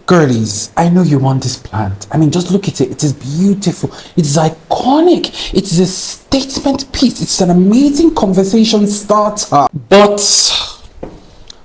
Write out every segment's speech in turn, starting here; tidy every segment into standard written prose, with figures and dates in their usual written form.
Girlies, I know you want this plant. I mean, just look at it. It is beautiful. It is iconic. It is a statement piece. It's an amazing conversation starter. But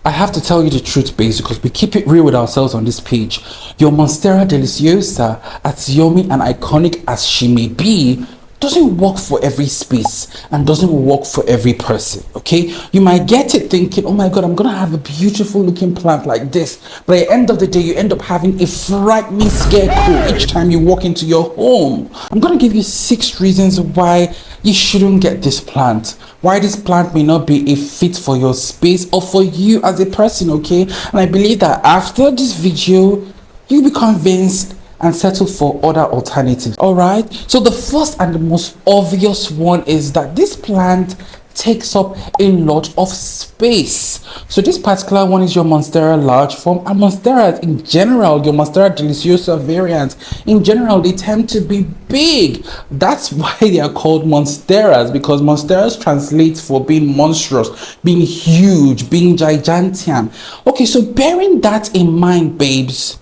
I have to tell you the truth, babes, because we keep it real with ourselves on this page. Your Monstera Deliciosa, as yummy and iconic as she may be, doesn't work for every space and doesn't work for every person. Okay, you might get it thinking, oh my god, I'm gonna have a beautiful looking plant like this, but at the end of the day you end up having a frightening scarecrow each time you walk into your home. I'm gonna give you 6 reasons why you shouldn't get this plant, why this plant may not be a fit for your space or for you as a person. Okay, and I believe that after this video you'll be convinced and settle for other alternatives. All right, so the first and the most obvious one is that this plant takes up a lot of space. So this particular one is your Monstera large form, and Monstera in general, your Monstera Deliciosa variants in general, they tend to be big. That's why they are called Monsteras, because Monsteras translates for being monstrous, being huge, being gigantian. Okay, so bearing that in mind, babes,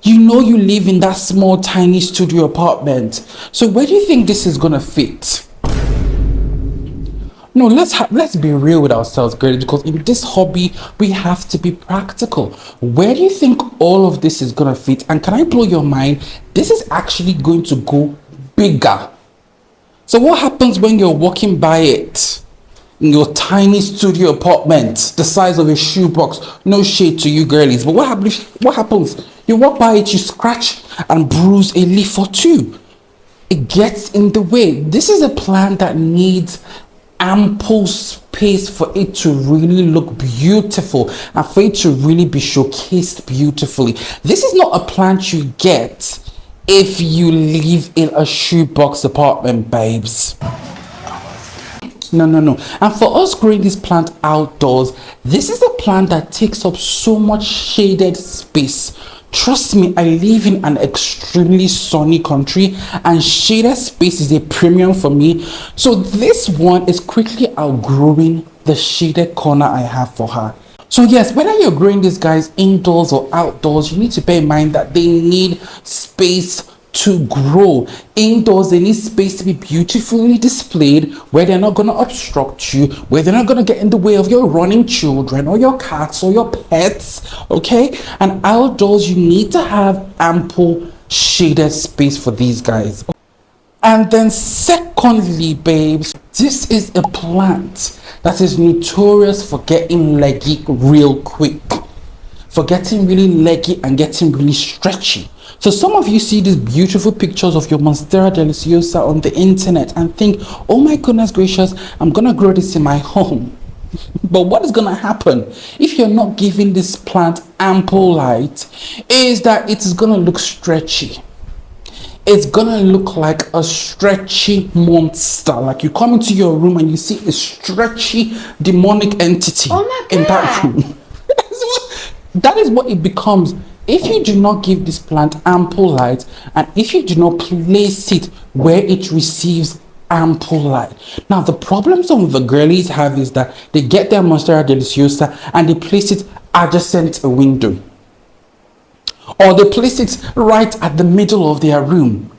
you know you live in that small tiny studio apartment, so where do you think this is gonna fit? No, let's be real with ourselves, girl, because in this hobby we have to be practical. Where do you think all of this is gonna fit? And can I blow your mind? This is actually going to go bigger. So what happens when you're walking by it in your tiny studio apartment, the size of a shoebox? No shade to you girlies, but what happens? You walk by it, you scratch and bruise a leaf or two. It gets in the way. This is a plant that needs ample space for it to really look beautiful and for it to really be showcased beautifully. This is not a plant you get if you live in a shoebox apartment, babes. No. And for us growing this plant outdoors, this is a plant that takes up so much shaded space. Trust me, I live in an extremely sunny country and shaded space is a premium for me. So this one is quickly outgrowing the shaded corner I have for her. So yes, whether you're growing these guys indoors or outdoors, you need to bear in mind that they need space to grow. Indoors, they need space to be beautifully displayed, where they're not going to obstruct you, where they're not going to get in the way of your running children or your cats or your pets. Okay, and outdoors you need to have ample shaded space for these guys. And then secondly, babes, this is a plant that is notorious for getting leggy real quick, for getting really leggy and getting really stretchy. So some of you see these beautiful pictures of your Monstera Deliciosa on the internet and think, oh my goodness gracious, I'm gonna grow this in my home. But what is gonna happen if you're not giving this plant ample light is that it is gonna look stretchy. It's gonna look like a stretchy monster. Like you come into your room and you see a stretchy demonic entity in that room. That is what it becomes if you do not give this plant ample light, and if you do not place it where it receives ample light. Now the problem some of the girlies have is that they get their Monstera Deliciosa and they place it adjacent a window, or they place it right at the middle of their room.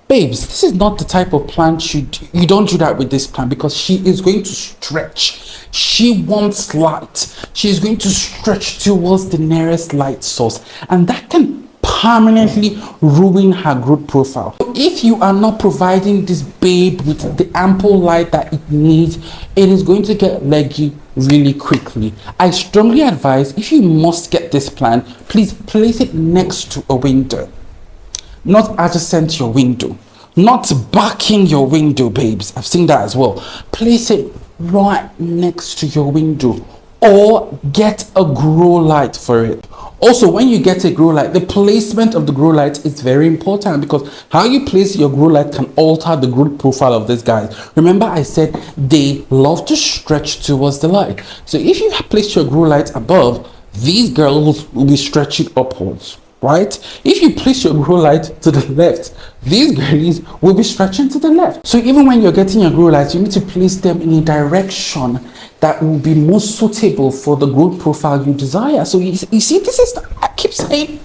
Babes, this is not the type of plant you don't do that with this plant, because she is going to stretch. She wants light. She is going to stretch towards the nearest light source, and that can permanently ruin her growth profile. If you are not providing this babe with the ample light that it needs, it is going to get leggy really quickly. I strongly advise, if you must get this plant, please place it next to a window, not adjacent your window, not backing your window, babes. I've seen that as well. Place it right next to your window, or get a grow light for it. Also, when you get a grow light, the placement of the grow light is very important, because how you place your grow light can alter the growth profile of these guys. Remember I said they love to stretch towards the light. So if you place your grow light above, these girls will be stretching upwards, right? If you place your grow light to the left, these girlies will be stretching to the left. So even when you're getting your grow lights, you need to place them in a direction that will be most suitable for the growth profile you desire. So you see, this is, I keep saying,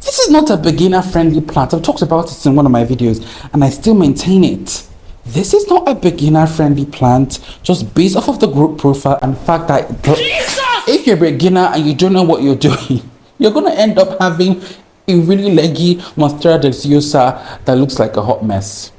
This is not a beginner-friendly plant. I've talked about it in one of my videos, and I still maintain it. This is not a beginner-friendly plant, just based off of the growth profile and the fact that if you're a beginner and you don't know what you're doing, you're going to end up having a really leggy Monstera Deliciosa that looks like a hot mess.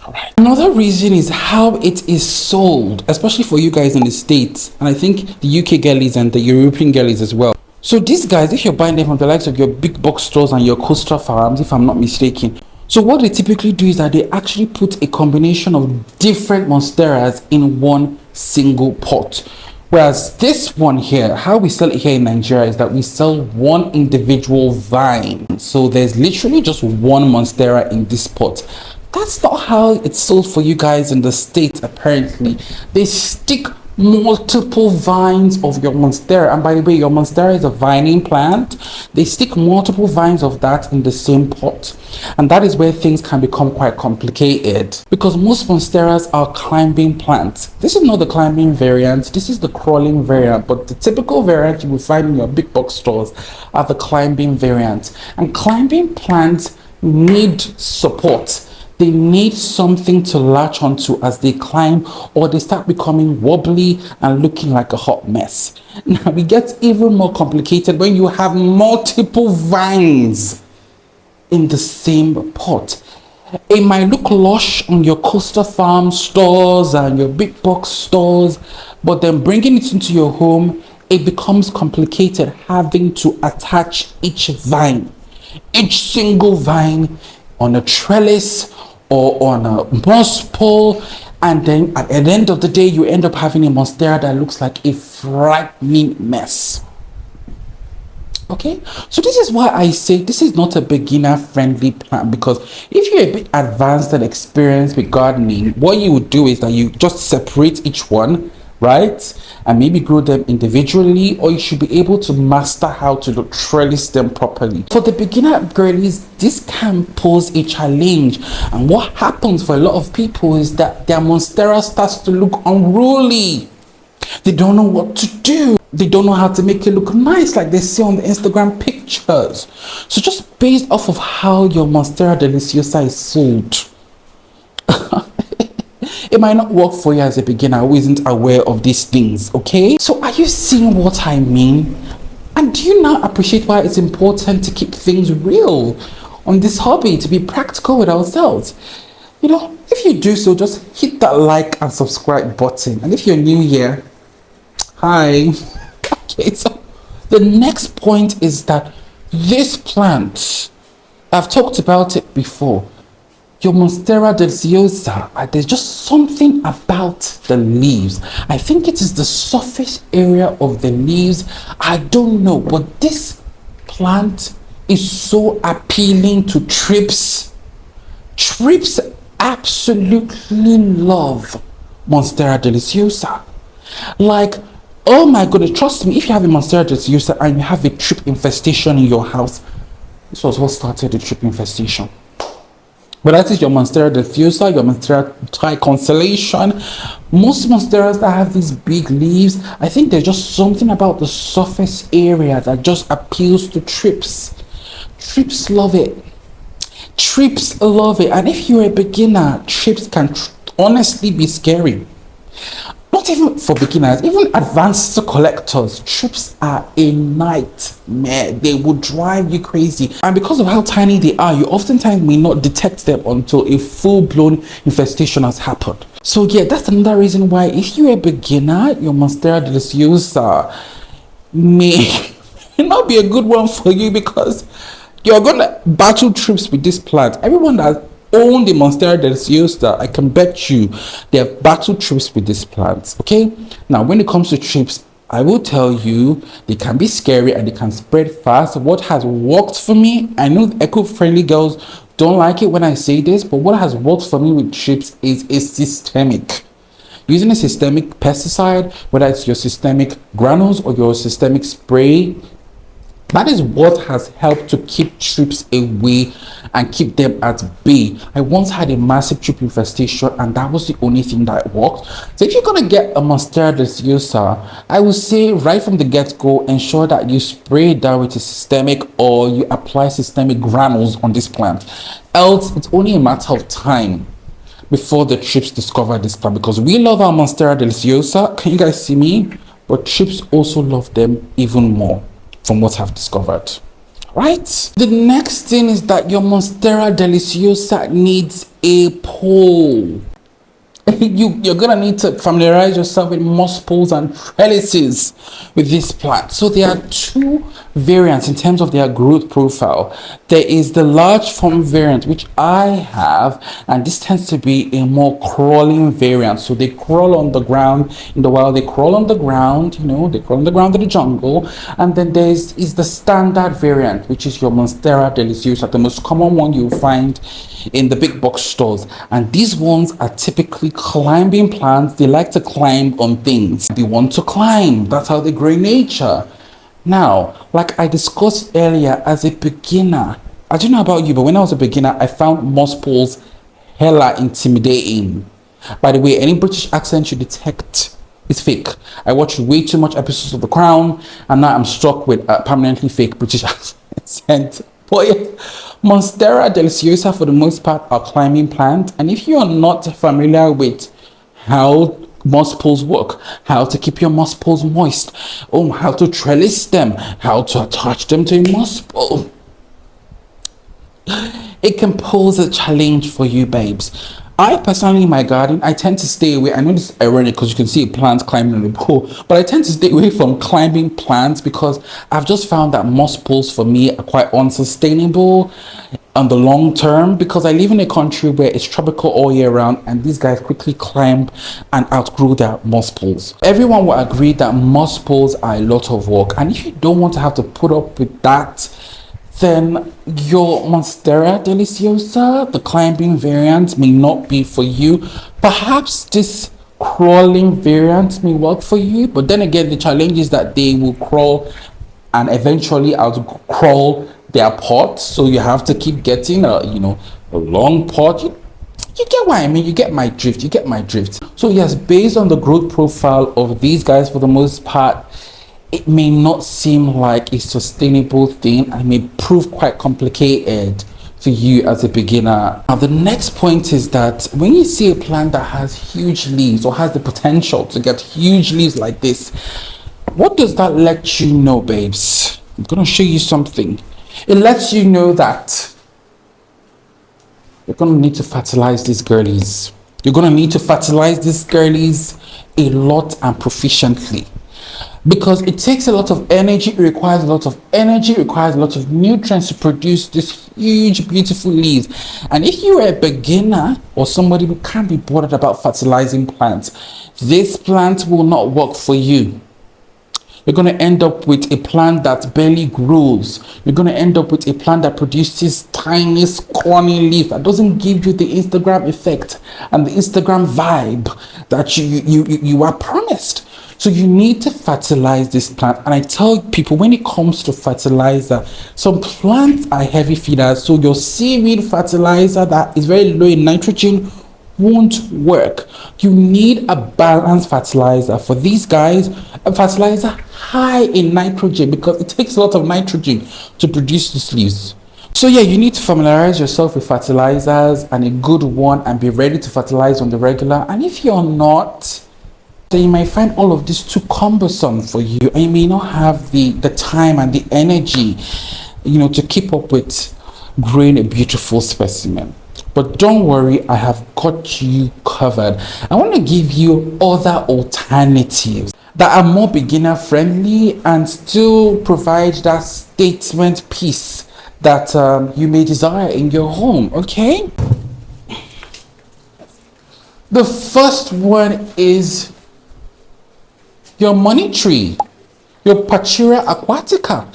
Alright. Another reason is how it is sold, especially for you guys in the States, and I think the UK girlies and the European girlies as well. So these guys, if you're buying them from the likes of your big box stores and your coastal farms, if I'm not mistaken, so what they typically do is that they actually put a combination of different monsteras in one single pot. Whereas this one here, how we sell it here in Nigeria is that we sell one individual vine. So there's literally just one monstera in this pot. That's not how it's sold for you guys in the States, apparently. They stick multiple vines of your monstera, and by the way, your monstera is a vining plant. They stick multiple vines of that in the same pot, and that is where things can become quite complicated, because most monsteras are climbing plants. This is not the climbing variant, this is the crawling variant, but the typical variant you will find in your big box stores are the climbing variant. And climbing plants need support. They need something to latch onto as they climb, or they start becoming wobbly and looking like a hot mess. Now it gets even more complicated when you have multiple vines in the same pot. It might look lush on your coastal farm stores and your big box stores, but then bringing it into your home, it becomes complicated having to attach each vine, each single vine on a trellis or on a moss pole, and then at the end of the day you end up having a monstera that looks like a frightening mess. Okay, so this is why I say this is not a beginner friendly plant, because if you're a bit advanced and experienced with gardening, what you would do is that you just separate each one, right, and maybe grow them individually, or you should be able to master how to trellis them properly. For the beginner girlies, this can pose a challenge, and what happens for a lot of people is that their monstera starts to look unruly. They don't know what to do. They don't know how to make it look nice like they see on the Instagram pictures. So just based off of how your Monstera Deliciosa is sold, it might not work for you as a beginner who isn't aware of these things, okay? So are you seeing what I mean? And do you now appreciate why it's important to keep things real on this hobby, to be practical with ourselves? You know, if you do so, just hit that like and subscribe button. And if you're new here, hi. Okay, so the next point is that this plant, I've talked about it before, your Monstera Deliciosa, there's just something about the leaves. I think it is the surface area of the leaves. I don't know, but this plant is so appealing to trips. Trips absolutely love Monstera Deliciosa. Like, oh my goodness, trust me, if you have a Monstera Deliciosa and you have a trip infestation in your house, this was what started the trip infestation. But that is your Monstera Deliciosa, your Monstera Tri-Constellation. Most Monsteras that have these big leaves, I think there's just something about the surface area that just appeals to trips. Trips love it. Trips love it. And if you're a beginner, trips can honestly be scary. Not even for beginners, even advanced collectors, trips are a nightmare. They will drive you crazy. And because of how tiny they are, you oftentimes may not detect them until a full-blown infestation has happened. So yeah, that's another reason why if you're a beginner, your Monstera Deliciosa may not be a good one for you, because you're gonna battle trips with this plant. Everyone that own the Monstera Deliciosa, I can bet you they have battle trips with this plant. Okay, now when it comes to trips, I will tell you they can be scary and they can spread fast. What has worked for me, I know eco-friendly girls don't like it when I say this, but what has worked for me with trips is a systemic. Using a systemic pesticide, whether it's your systemic granules or your systemic spray, That is what has helped to keep trips away and keep them at bay. I once had a massive trip infestation and that was the only thing that worked. So if you're going to get a Monstera Deliciosa, I would say right from the get-go, ensure that you spray that with a systemic or you apply systemic granules on this plant. Else, it's only a matter of time before the trips discover this plant, because we love our Monstera Deliciosa. Can you guys see me? But trips also love them even more, from what I've discovered. Right? The next thing is that your Monstera Deliciosa needs a pole. You're gonna need to familiarize yourself with moss poles and trellises with this plant. So there are two variants in terms of their growth profile. There is the large form variant, which I have, and this tends to be a more crawling variant. So they crawl on the ground in the wild, they crawl on the ground, they crawl on the ground in the jungle. And then is the standard variant, which is your Monstera Deliciosa, the most common one you'll find in the big box stores. And these ones are typically climbing plants. They like to climb on things. They want to climb. That's how they grow in nature. Now, like I discussed earlier, as a beginner, I don't know about you, but when I was a beginner, I found moss poles hella intimidating. By the way, any British accent you detect is fake. I watched way too much episodes of The Crown, and now I'm stuck with a permanently fake British accent. But yeah, Monstera Deliciosa for the most part are climbing plants, and if you are not familiar with how moss poles work, how to keep your moss poles moist, how to trellis them, how to attach them to a moss pole, it can pose a challenge for you, babes. I personally, in my garden, I tend to stay away. I know this is ironic because you can see a plant climbing on the pole, but I tend to stay away from climbing plants because I've just found that moss poles for me are quite unsustainable on the long term, because I live in a country where it's tropical all year round and these guys quickly climb and outgrow their moss poles. Everyone will agree that moss poles are a lot of work, and if you don't want to have to put up with that, then your Monstera Deliciosa, the climbing variant, may not be for you. Perhaps this crawling variant may work for you, but then again, the challenge is that they will crawl and eventually outcrawl their pot, so you have to keep getting a long pot. You get what I mean. You get my drift. So yes, based on the growth profile of these guys, for the most part, it may not seem like a sustainable thing and may prove quite complicated for you as a beginner. Now, the next point is that when you see a plant that has huge leaves or has the potential to get huge leaves like this, what does that let you know, babes? I'm gonna show you something. It lets you know that you're gonna need to fertilize these girlies. You're gonna need to fertilize these girlies a lot and proficiently, because it takes a lot of energy. It requires a lot of energy, it requires a lot of nutrients to produce this huge beautiful leaves. And if you're a beginner or somebody who can't be bothered about fertilizing plants, this plant will not work for you. You're going to end up with a plant that barely grows. You're going to end up with a plant that produces tiny, scrawny leaf that doesn't give you the Instagram effect and the Instagram vibe that you are promised. So you need to fertilize this plant. And I tell people, when it comes to fertilizer, some plants are heavy feeders. So your seaweed fertilizer that is very low in nitrogen won't work. You need a balanced fertilizer. For these guys, a fertilizer high in nitrogen, because it takes a lot of nitrogen to produce these leaves. So yeah, you need to familiarize yourself with fertilizers and a good one and be ready to fertilize on the regular. And if you're not, then you might find all of this too cumbersome for you, and you may not have the time and the energy to keep up with growing a beautiful specimen. But don't worry, I have got you covered. I want to give you other alternatives that are more beginner friendly and still provide that statement piece that you may desire in your home. Okay, the first one is your money tree, your Pachira aquatica.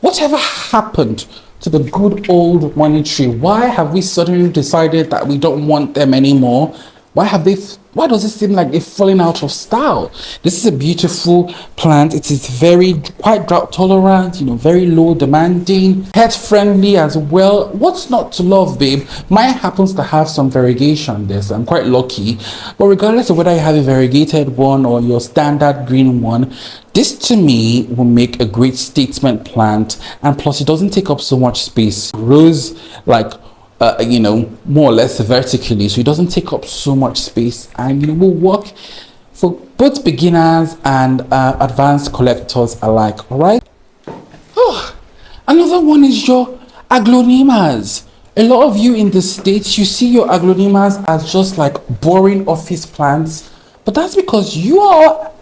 Whatever happened to the good old money tree? Why have we suddenly decided that we don't want them anymore? why does it seem like they're falling out of style? This is a beautiful plant. It is very quite drought tolerant, very low demanding, pet friendly as well. What's not to love, babe? Mine happens to have some variegation there, so I'm quite lucky. But regardless of whether you have a variegated one or your standard green one, this to me will make a great statement plant, and plus it doesn't take up so much space. Grows like more or less vertically, so it doesn't take up so much space, and will work for both beginners and advanced collectors alike. All right. Oh, another one is your aglaonemas. A lot of you in the States, you see your aglaonemas as just like boring office plants, but that's because you all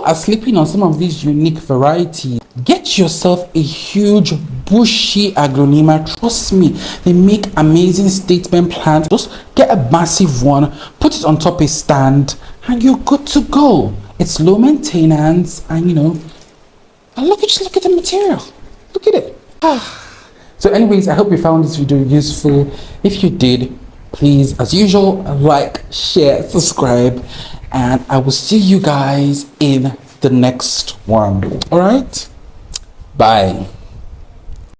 are sleeping on some of these unique varieties. Get yourself a huge bushy aglaonema. Trust me, they make amazing statement plants. Just get a massive one, put it on top of a stand, and you're good to go. It's low maintenance, and and just look at the material. Look at it. So anyways, I hope you found this video useful. If you did, please, as usual, like, share, subscribe, and I will see you guys in the next one. All right, bye.